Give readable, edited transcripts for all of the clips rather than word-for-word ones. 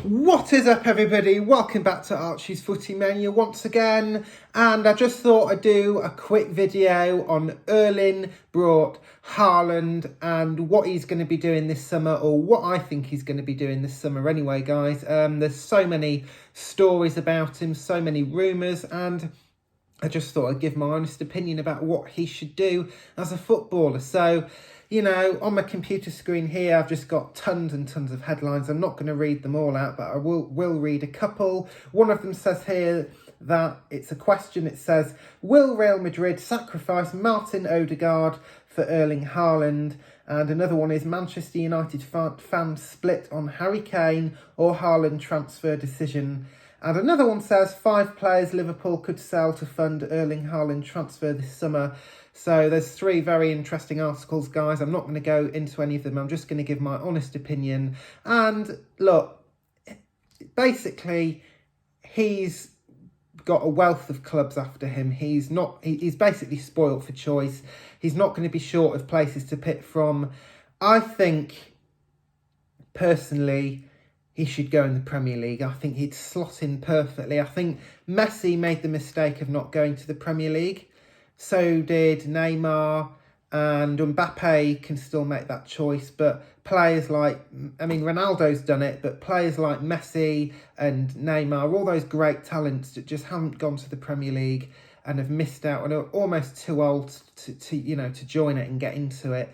What is up, everybody? Welcome back to Archie's Footy Mania once again, and I just thought I'd do a quick video on Erling Braut Haaland and what he's going to be doing this summer, or what I think he's going to be doing this summer anyway, guys. There's so many stories about him, so many rumours, and I just thought I'd give my honest opinion about what he should do as a footballer. So, you know, on my computer screen here, I've just got tons and tons of headlines. I'm not going to read them all out, but I will read a couple. One of them says here that it's a question. It says, will Real Madrid sacrifice Martin Odegaard for Erling Haaland? And another one is Manchester United fans split on Harry Kane or Haaland transfer decision. And another one says 5 players Liverpool could sell to fund Erling Haaland transfer this summer. So there's 3 very interesting articles, guys. I'm not going to go into any of them. I'm just going to give my honest opinion. And look, basically, he's got a wealth of clubs after him. He's basically spoilt for choice. He's not going to be short of places to pick from. I think, personally, he should go in the Premier League. I think he'd slot in perfectly. I think Messi made the mistake of not going to the Premier League. So did Neymar, and Mbappe can still make that choice. But players like, Ronaldo's done it, but players like Messi and Neymar, all those great talents that just haven't gone to the Premier League and have missed out and are almost too old to join it and get into it.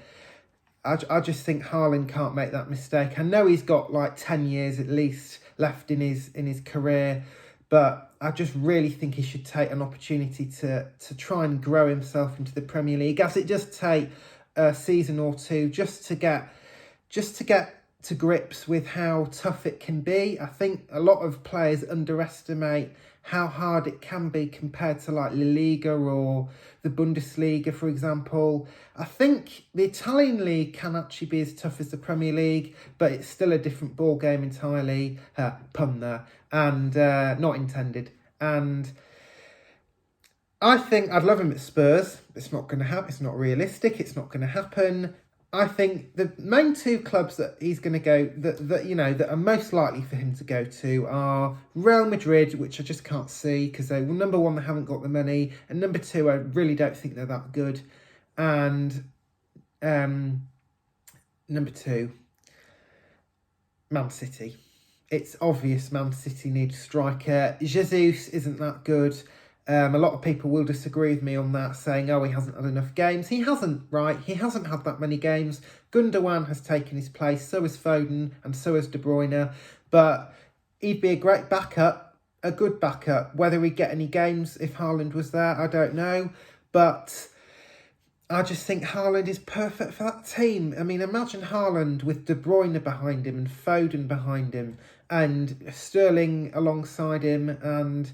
I just think Haaland can't make that mistake. I know he's got like 10 years at least left in his career, but I just really think he should take an opportunity to try and grow himself into the Premier League, as it just take a season or two just to get to grips with how tough it can be. I think a lot of players underestimate how hard it can be compared to like La Liga or the Bundesliga, for example. I think the Italian league can actually be as tough as the Premier League, but it's still a different ball game entirely. Pun there, and not intended. And I think I'd love him at Spurs. It's not going to happen. It's not realistic. It's not going to happen. I think the main 2 clubs that he's going to go, that are most likely for him to go to, are Real Madrid, which I just can't see because number 1, they haven't got the money, and number 2, I really don't think they're that good. And number 2, Man City. It's obvious Man City need a striker. Jesus isn't that good. A lot of people will disagree with me on that, saying, oh, he hasn't had enough games. He hasn't, right? He hasn't had that many games. Gundogan has taken his place, so has Foden, and so has De Bruyne. But he'd be a great backup, a good backup. Whether he'd get any games if Haaland was there, I don't know. But I just think Haaland is perfect for that team. I mean, imagine Haaland with De Bruyne behind him and Foden behind him and Sterling alongside him and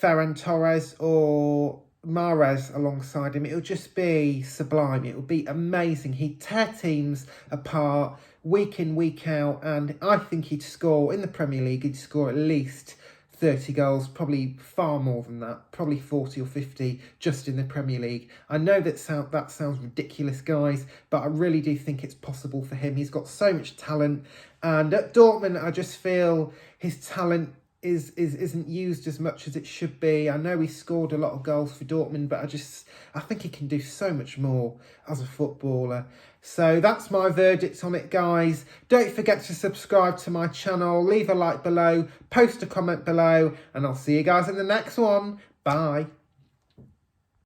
Ferran Torres or Mahrez alongside him. It'll just be sublime. It'll be amazing. He'd tear teams apart week in, week out, and I think he'd score in the Premier League. He'd score at least 30 goals, probably far more than that, probably 40 or 50 just in the Premier League. I know that sounds ridiculous, guys, but I really do think it's possible for him. He's got so much talent, and at Dortmund, I just feel his talent isn't used as much as it should be. I know he scored a lot of goals for Dortmund, but I think he can do so much more as a footballer. So that's my verdict on it, guys. Don't forget to subscribe to my channel, leave a like below, post a comment below, and I'll see you guys in the next one. Bye.